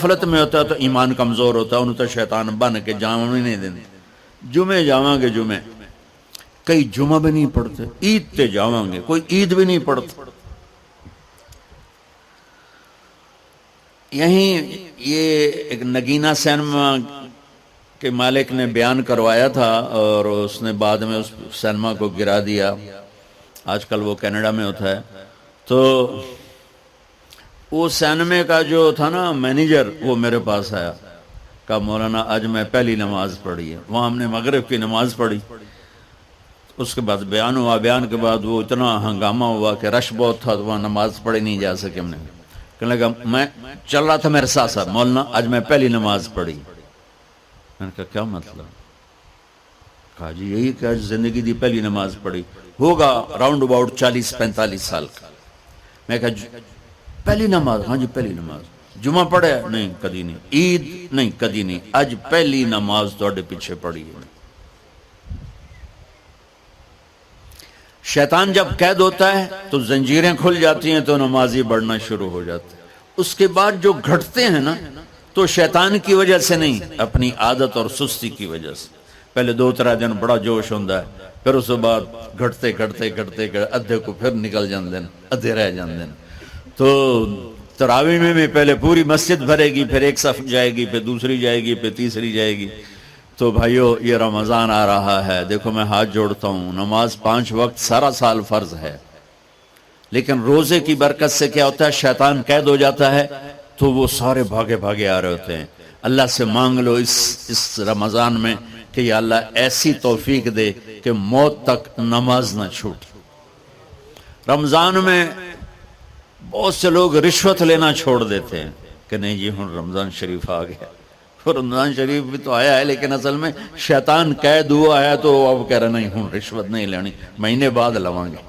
غفلت میں ہوتا ہے تو ایمان کمزور ہوتا ہے، انہوں تو شیطان بن کے جاواں نہیں دیں جمعے جاواں گے جمعے، کئی جمعہ بھی نہیں پڑھتے، عید تے جاواں گے کوئی عید بھی نہیں پڑھتا۔ یہیں یہ ایک نگینہ سینما کے مالک نے بیان کروایا تھا اور اس نے بعد میں اس سینما کو گرا دیا، آج کل وہ کینیڈا میں ہوتا ہے۔ تو وہ سینمے کا جو تھا نا مینیجر، وہ میرے پاس آیا، کہا مولانا آج میں پہلی نماز پڑھی ہے۔ وہاں ہم نے مغرب کی نماز پڑھی، اس کے بعد بیان ہوا، بیان کے بعد وہ اتنا ہنگامہ ہوا کہ رش بہت تھا تو وہاں نماز پڑھی نہیں جا سکے۔ ہم نے کہنے لگا میں چل رہا تھا میرے ساتھ ساتھ، مولانا آج میں پہلی نماز پڑھی۔ میں نے کہا کیا مطلب؟ کہا جی یہی کہ آج زندگی دی پہلی نماز پڑھی، ہوگا راؤنڈ اباؤٹ 40-45 سال کا۔ میں کہا پہلی نماز؟ ہاں جی پہلی نماز۔ جمعہ پڑھے؟ نہیں کدی نہیں۔ عید؟ نہیں کدی نہیں۔ آج پہلی نماز توڑے پیچھے پڑھی ہے۔ شیطان جب قید ہوتا ہے تو زنجیریں کھل جاتی ہیں تو نمازی بڑھنا شروع ہو جاتے ہیں۔ اس کے بعد جو گھٹتے ہیں نا تو شیطان کی وجہ سے نہیں، اپنی عادت اور سستی کی وجہ سے۔ پہلے 2-3 دن بڑا جوش ہوندہ ہے، پھر اس کے بعد گھٹتے ادھے کو پھر نکل جاندے ہیں، ادھے رہ جاندے ہیں۔ تو تراویح میں بھی پہلے پوری مسجد بھرے گی، پھر ایک صف جائے گی، پھر دوسری جائے گی، پھر تیسری جائے گی۔ تو بھائیو یہ رمضان آ رہا ہے، دیکھو میں ہاتھ جوڑتا ہوں، نماز 5 وقت سارا سال فرض ہے، لیکن روزے کی برکت سے کیا ہوتا ہے، شیطان قید ہو جاتا ہے تو وہ سارے بھاگے آ رہے ہوتے ہیں۔ اللہ سے مانگ لو اس رمضان میں کہ یا اللہ ایسی توفیق دے کہ موت تک نماز نہ چھوٹ۔ رمضان میں بہت سے لوگ رشوت لینا چھوڑ دیتے ہیں کہ نہیں جی ہن رمضان شریف آ گیا۔ رمضان شریف بھی تو آیا ہے لیکن اصل میں شیطان قید ہوا ہے تو اب کہہ رہے نہیں ہوں رشوت نہیں لینی، مہینے بعد لواں گے۔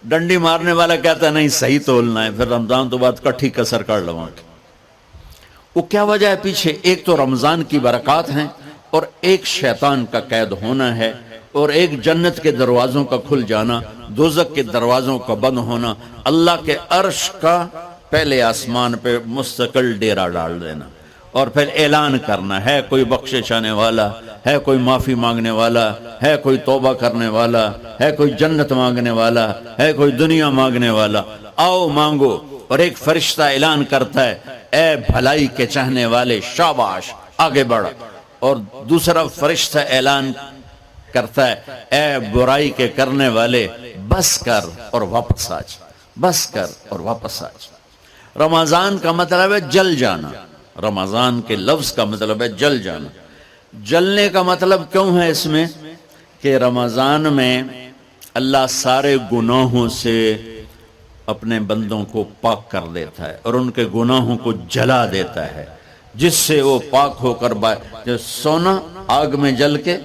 ڈنڈی مارنے والا کہتا ہے نہیں صحیح تولنا ہے، پھر رمضان تو بعد کٹھی کسر کر لواں گے۔ وہ کیا وجہ ہے پیچھے؟ ایک تو رمضان کی برکات ہیں، اور ایک شیطان کا قید ہونا ہے، اور ایک جنت کے دروازوں کا کھل جانا، دوزخ کے دروازوں کا بند ہونا، اللہ کے عرش کا پہلے آسمان پہ مستقل ڈیرا ڈال دینا، اور پھر اعلان کرنا ہے کوئی بخشش آنے والا ہے، کوئی معافی مانگنے والا ہے، کوئی توبہ کرنے والا ہے، کوئی جنت مانگنے والا ہے، کوئی دنیا مانگنے والا، آؤ مانگو۔ اور ایک فرشتہ اعلان کرتا ہے اے بھلائی کے چاہنے والے شاباش آگے بڑھ، اور دوسرا فرشتہ اعلان کرتا ہے اے برائی کے کرنے والے بس کر اور واپس آ جا، بس کر اور واپس آ جا۔ رمضان کا مطلب ہے جل جانا، رمضان کے لفظ کا مطلب ہے جل جانا۔ جلنے کا مطلب کیوں ہے اس میں کہ رمضان میں اللہ سارے گناہوں سے اپنے بندوں کو پاک کر دیتا ہے اور ان کے گناہوں کو جلا دیتا ہے، جس سے وہ پاک ہو کر جو سونا آگ میں جل کے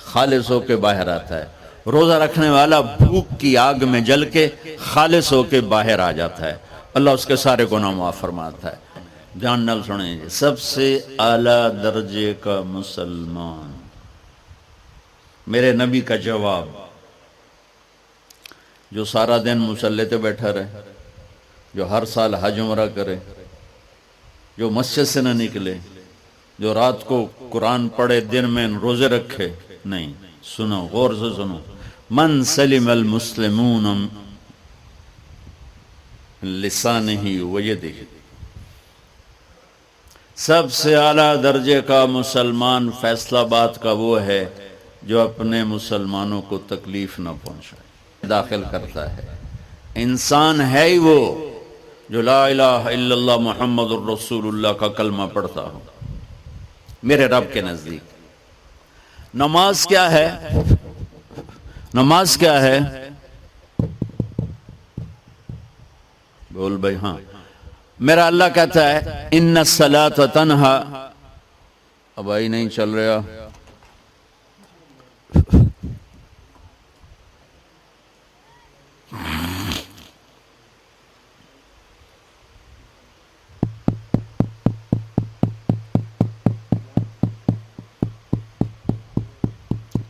خالص ہو کے باہر آتا ہے، روزہ رکھنے والا بھوک کی آگ میں جل کے خالص ہو کے باہر آ جاتا ہے، اللہ اس کے سارے گناہ معاف فرماتا ہے۔ دھیان نال سنیں، سب سے اعلیٰ درجے کا مسلمان، میرے نبی کا جواب، جو سارا دن مصلی پہ بیٹھا رہے، جو ہر سال حج عمرہ کرے، جو مسجد سے نہ نکلے، جو رات کو قرآن پڑھے دن میں روزے رکھے، نہیں، سنو غور سے سنو، من سلم المسلمون لسانہ ویدہ، سب سے اعلیٰ درجے کا مسلمان فیصلہ بات کا وہ ہے جو اپنے مسلمانوں کو تکلیف نہ پہنچائے، داخل کرتا ہے۔ انسان ہے ہی وہ جو لا الہ الا اللہ محمد الرسول اللہ کا کلمہ پڑھتا ہوں میرے رب کے نزدیک۔ نماز کیا ہے؟ نماز کیا ہے؟ بول بھائی ہاں، میرا اللہ کہتا ہے ان الصلاۃ تنہا، اب آئی نہیں چل رہا،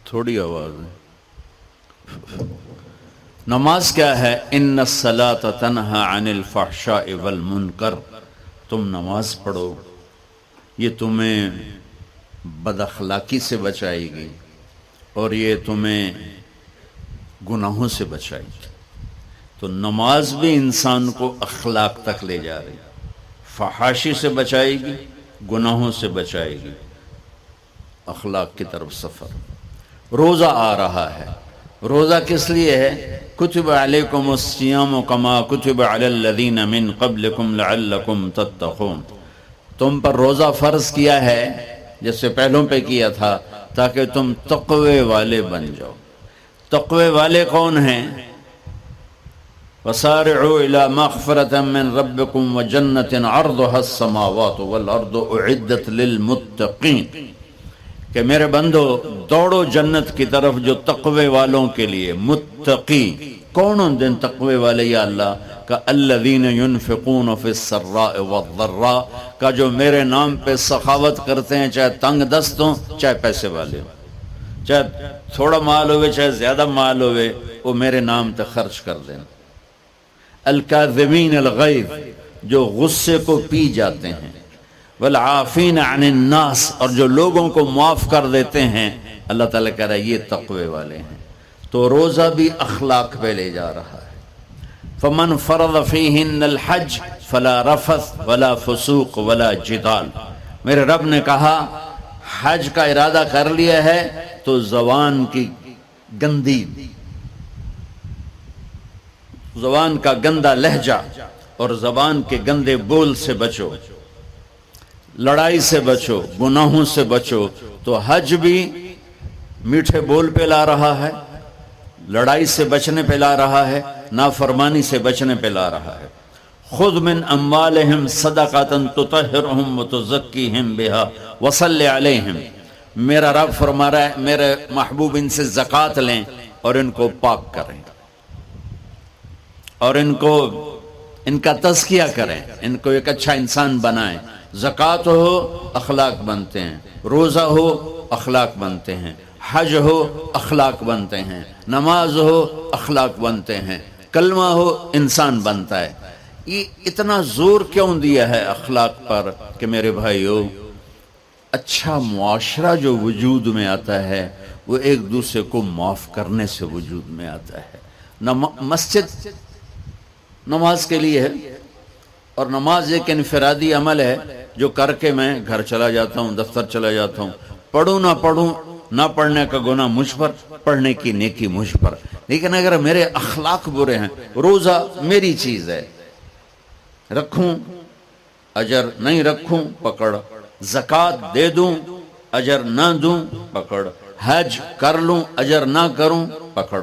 تھوڑی آواز ہے۔ نماز کیا ہے؟ ان الصلاۃ تنہا عن الفحشاء والمنکر، تم نماز پڑھو، یہ تمہیں بد اخلاقی سے بچائے گی اور یہ تمہیں گناہوں سے بچائے گی۔ تو نماز بھی انسان کو اخلاق تک لے جا رہی، فحاشی سے بچائے گی، گناہوں سے بچائے گی، اخلاق کی طرف سفر۔ روزہ آ رہا ہے، روزہ کس لیے ہے؟ کتب علیکم الصیام کما کتب علی الذین من قبلکم لعلکم تتقون، تم پر روزہ فرض کیا ہے جیسے پہلوں پہ کیا تھا تاکہ تم تقوی والے بن جاؤ۔ تقوی والے کون ہیں؟ وسارعوا الی مغفرۃ من ربکم وجنۃ عرضها السماوات والارض اعدت للمتقین، کہ میرے بندو دوڑو جنت کی طرف جو تقوی والوں کے لیے۔ متقی کون ہیں دن تقوی والے یا اللہ کا؟ الذین ينفقون فی السراء والضراء، کا جو میرے نام پہ سخاوت کرتے ہیں، چاہے تنگ دست ہوں چاہے پیسے والے ہوں، چاہے تھوڑا مال ہوئے چاہے زیادہ مال ہوئے، وہ میرے نام پہ خرچ کر دیں۔ الکاظمین الغیظ، جو غصے کو پی جاتے ہیں، والعافین عن الناس، اور جو لوگوں کو معاف کر دیتے ہیں، اللہ تعالیٰ کہہ رہا ہے یہ تقوی والے ہیں۔ تو روزہ بھی اخلاق پہ لے جا رہا ہے۔ فمن فرض فیہن الحج فلا رفث ولا فسوق ولا جدال، میرے رب نے کہا حج کا ارادہ کر لیا ہے تو زبان کی گندی، زبان کا گندا لہجہ اور زبان کے گندے بول سے بچو، لڑائی سے بچو، گناہوں سے بچو۔ تو حج بھی میٹھے بول پہ لا رہا ہے، لڑائی سے بچنے پہ لا رہا ہے، نافرمانی سے بچنے پہ لا رہا ہے۔ خذ من اموالہم صدقۃ تطہرہم وتزکیہم بہا وصلی علیہم، میرا رب فرما رہا ہے میرے محبوب ان سے زکوٰۃ لیں اور ان کو پاک کریں اور ان کا تزکیہ کریں، ان کو ایک اچھا انسان بنائیں۔ زکوٰۃ ہو اخلاق بنتے ہیں، روزہ ہو اخلاق بنتے ہیں، حج ہو اخلاق بنتے ہیں، نماز ہو اخلاق بنتے ہیں، کلمہ ہو انسان بنتا ہے۔ یہ اتنا زور کیوں دیا ہے اخلاق پر کہ میرے بھائیو، اچھا معاشرہ جو وجود میں آتا ہے وہ ایک دوسرے کو معاف کرنے سے وجود میں آتا ہے۔ مسجد نماز کے لیے ہے، اور نماز ایک انفرادی عمل ہے جو کر کے میں گھر چلا جاتا ہوں، دفتر چلا جاتا ہوں، پڑھوں نہ پڑھوں، نہ پڑھنے کا گناہ مجھ پر، پڑھنے کی نیکی مجھ پر۔ لیکن اگر میرے اخلاق برے ہیں، روزہ میری چیز ہے، رکھوں اجر، نہیں رکھوں پکڑ، زکوٰۃ دے دوں اجر نہ دوں پکڑ، حج کر لوں اجر نہ کروں پکڑ،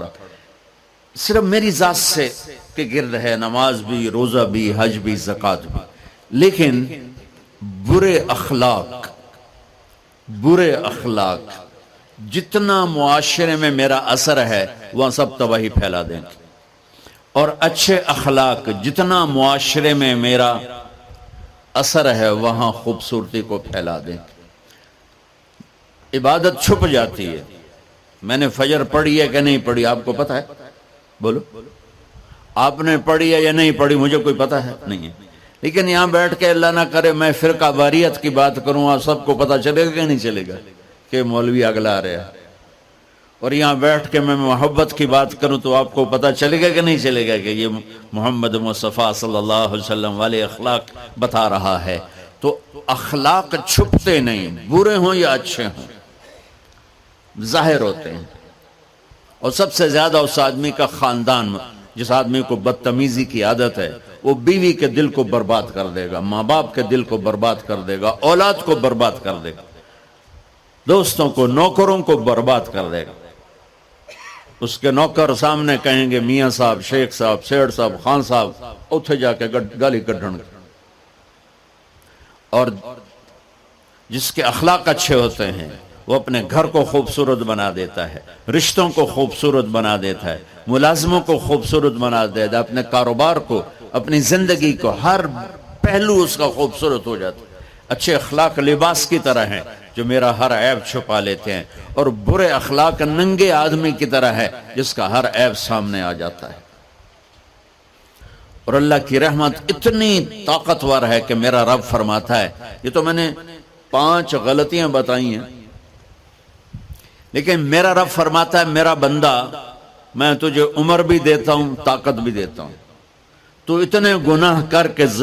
صرف میری ذات سے کے گرد ہے نماز بھی، روزہ بھی، حج بھی، زکوٰۃ بھی۔ لیکن برے اخلاق جتنا معاشرے میں میرا اثر ہے وہاں سب تباہی پھیلا دیں گے، اور اچھے اخلاق جتنا معاشرے میں میرا اثر ہے وہاں خوبصورتی کو پھیلا دیں گے۔ عبادت چھپ جاتی ہے، میں نے فجر پڑھی ہے کہ نہیں پڑھی آپ کو پتہ ہے؟ بولو، آپ نے پڑھی ہے یا نہیں پڑھی مجھے کوئی پتہ ہے نہیں ہے۔ لیکن یہاں بیٹھ کے اللہ نہ کرے میں فرقہ واریت کی بات کروں، آپ سب کو پتہ چلے گا کہ نہیں چلے گا کہ مولوی اگلا رہا ہے، اور یہاں بیٹھ کے میں محبت کی بات کروں تو آپ کو پتہ چلے گا کہ نہیں چلے گا کہ یہ محمد مصطفیٰ صلی اللہ علیہ وسلم والے اخلاق بتا رہا ہے۔ تو اخلاق چھپتے نہیں، برے ہوں یا اچھے ہوں ظاہر ہوتے ہیں، اور سب سے زیادہ اس آدمی کا خاندان، جس آدمی کو بدتمیزی کی عادت ہے وہ بیوی کے دل کو برباد کر دے گا، ماں باپ کے دل کو برباد کر دے گا، اولاد کو برباد کر دے گا، دوستوں کو، نوکروں کو برباد کر دے گا۔ اس کے نوکر سامنے کہیں گے میاں صاحب، شیخ صاحب، سیڑ صاحب، خان صاحب، اتھے جا کے گالی کڈھن گے۔ اور جس کے اخلاق اچھے ہوتے ہیں وہ اپنے گھر کو خوبصورت بنا دیتا ہے، رشتوں کو خوبصورت بنا دیتا ہے، ملازموں کو خوبصورت بنا دیتا ہے، اپنے کاروبار کو، اپنی زندگی کو، ہر پہلو اس کا خوبصورت ہو جاتا ہے۔ اچھے اخلاق لباس کی طرح ہیں جو میرا ہر عیب چھپا لیتے ہیں، اور برے اخلاق ننگے آدمی کی طرح ہے جس کا ہر عیب سامنے آ جاتا ہے۔ اور اللہ کی رحمت اتنی طاقتور ہے کہ میرا رب فرماتا ہے، یہ تو میں نے 5 غلطیاں بتائی ہیں، لیکن میرا رب فرماتا ہے میرا بندہ میں تجھے عمر بھی دیتا ہوں، طاقت بھی دیتا ہوں، تو اتنے گناہ کر کے